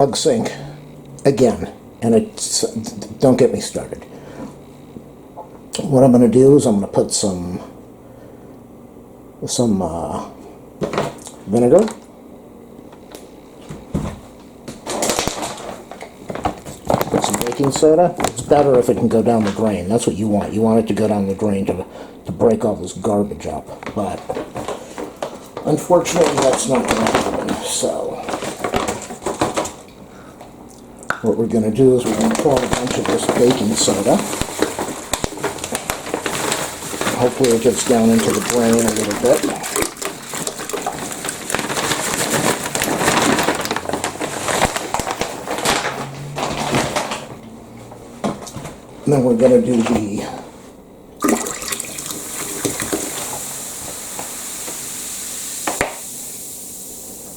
Unplug sink again, and it's, don't get me started. What I'm going to do is I'm going to put some vinegar, put some baking soda. It's better if it can go down the drain. That's what you want. You want it to go down the drain to break all this garbage up. But unfortunately, that's not going to happen. So what we're going to do is we're going to pour a bunch of this baking soda. Hopefully it gets down into the drain a little bit. And then we're going to do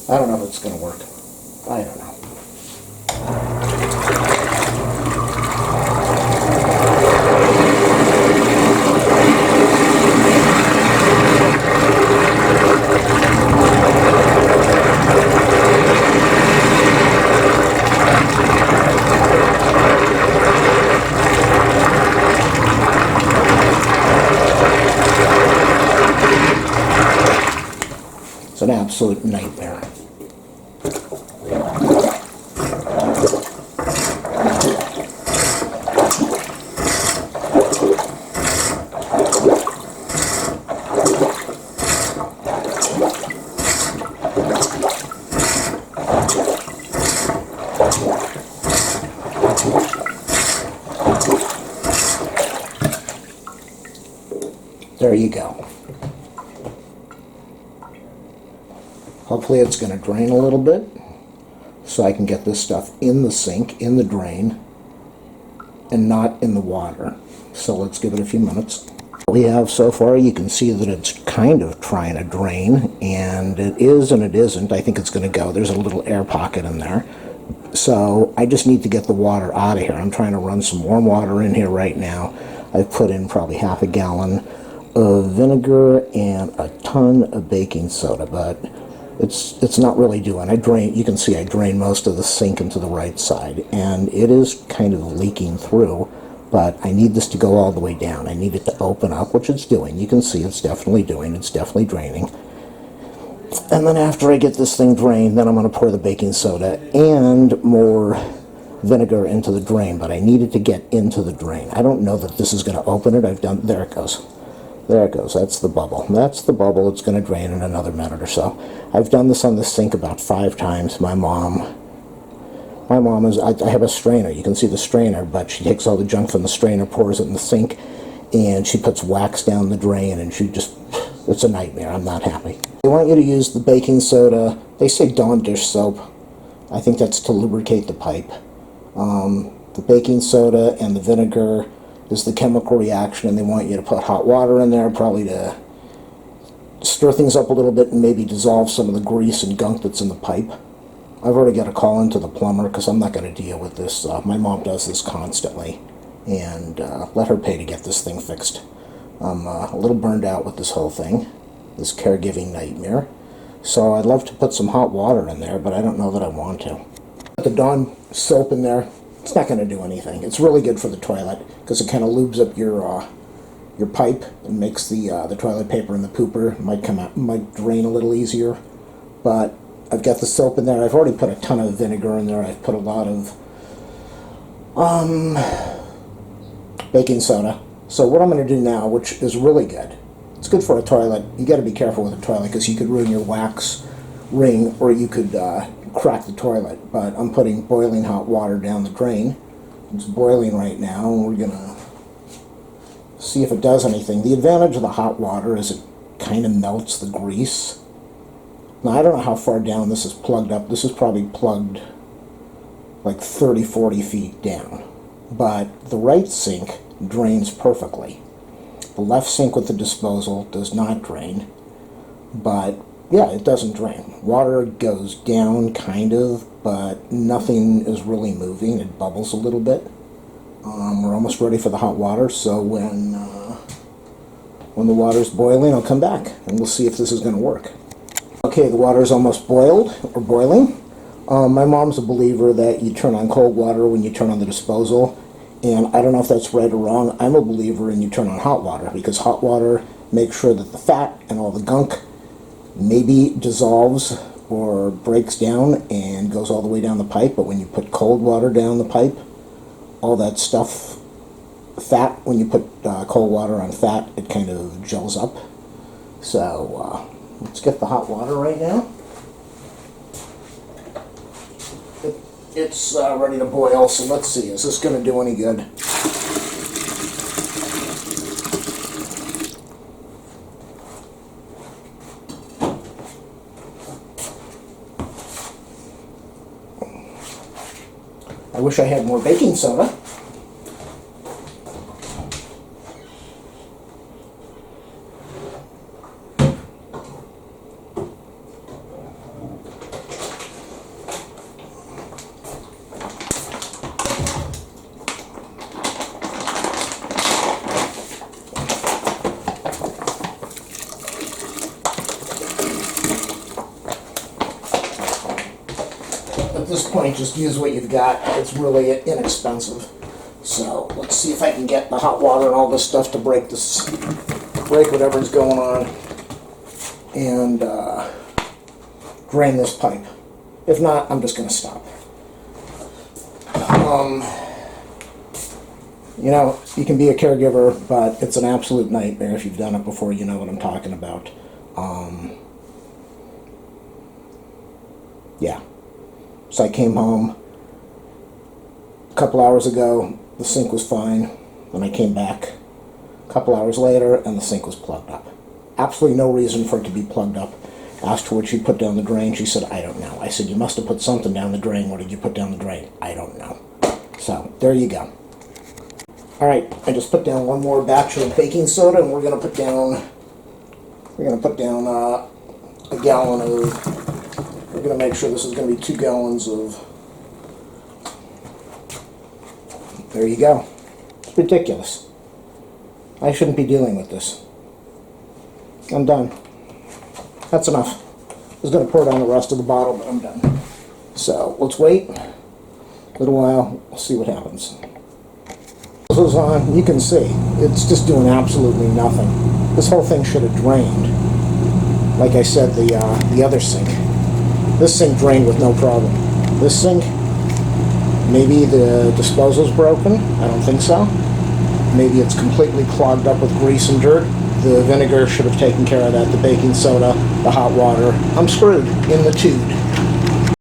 I don't know if it's going to work. I don't know. It's an absolute nightmare. There you go. Hopefully it's going to drain a little bit so I can get this stuff in the sink, in the drain, and not in the water. So let's give it a few minutes. What we have so far, you can see that it's kind of trying to drain, and it is and it isn't. I think it's going to go. There's a little air pocket in there. So I just need to get the water out of here. I'm trying to run some warm water in here right now. I've put in probably half a gallon of vinegar and a ton of baking soda, but it's not really doing. You can see I drain most of the sink into the right side, and it is kind of leaking through, but I need this to go all the way down. I need it to open up, which it's doing. You can see it's definitely doing. It's definitely draining. And then after I get this thing drained, then I'm going to pour the baking soda and more vinegar into the drain, but I need it to get into the drain. I don't know that this is going to open it. There it goes. There it goes. That's the bubble. That's the bubble. It's going to drain in another minute or so. I've done this on the sink about 5 times. My mom is, I have a strainer. You can see the strainer, but she takes all the junk from the strainer, pours it in the sink, and she puts wax down the drain, and it's a nightmare. I'm not happy. They want you to use the baking soda. They say Dawn dish soap. I think that's to lubricate the pipe. The baking soda and the vinegar is the chemical reaction, and they want you to put hot water in there, probably to stir things up a little bit and maybe dissolve some of the grease and gunk that's in the pipe. I've already got a call into the plumber because I'm not going to deal with this. My mom does this constantly, and let her pay to get this thing fixed. I'm a little burned out with this whole thing, this caregiving nightmare. So I'd love to put some hot water in there, but I don't know that I want to. Put the Dawn soap in there. It's not going to do anything. It's really good for the toilet because it kind of lubes up your pipe and makes the toilet paper and the pooper might drain a little easier. But I've got the soap in there. I've already put a ton of vinegar in there. I've put a lot of baking soda. So what I'm going to do now, which is really good, it's good for a toilet. You got to be careful with a toilet because you could ruin your wax ring, or you could crack the toilet. But I'm putting boiling hot water down the drain. It's boiling right now, and we're gonna see if it does anything. The advantage of the hot water is it kind of melts the grease. Now I don't know how far down this is plugged up. This is probably plugged like 30-40 feet down, but the right sink drains perfectly. The left sink with the disposal does not drain, but yeah, it doesn't drain. Water goes down, kind of, but nothing is really moving. It bubbles a little bit. We're almost ready for the hot water, so when the water's boiling, I'll come back, and we'll see if this is going to work. Okay, the water's almost boiled, or boiling. My mom's a believer that you turn on cold water when you turn on the disposal, and I don't know if that's right or wrong. I'm a believer in you turn on hot water, because hot water makes sure that the fat and all the gunk maybe dissolves or breaks down and goes all the way down the pipe, but when you put cold water down the pipe, all that stuff, fat, when you put cold water on fat, it kind of gels up. So let's get the hot water right now. It's ready to boil, so let's see, is this going to do any good? I wish I had more baking soda. At this point, just use what you've got. It's really inexpensive. So let's see if I can get the hot water and all this stuff to break whatever's going on, and drain this pipe. If not, I'm just going to stop. You know, you can be a caregiver, but it's an absolute nightmare. If you've done it before, you know what I'm talking about. Yeah. So I came home a couple hours ago, the sink was fine. Then I came back a couple hours later and the sink was plugged up. Absolutely no reason for it to be plugged up. Asked her what she put down the drain. She said, I don't know. I said, you must have put something down the drain. What did you put down the drain? I don't know. So there you go. All right, I just put down one more batch of baking soda, and we're gonna put down a gallon of. We're going to make sure this is going to be 2 gallons of... There you go. It's ridiculous. I shouldn't be dealing with this. I'm done. That's enough. I was going to pour down the rest of the bottle, but I'm done. So, let's wait a little while. We'll see what happens. This is on. You can see. It's just doing absolutely nothing. This whole thing should have drained. Like I said, the other sink. This sink drained with no problem. This sink, maybe the disposal's broken. I don't think so. Maybe it's completely clogged up with grease and dirt. The vinegar should have taken care of that. The baking soda, the hot water. I'm screwed in the tube.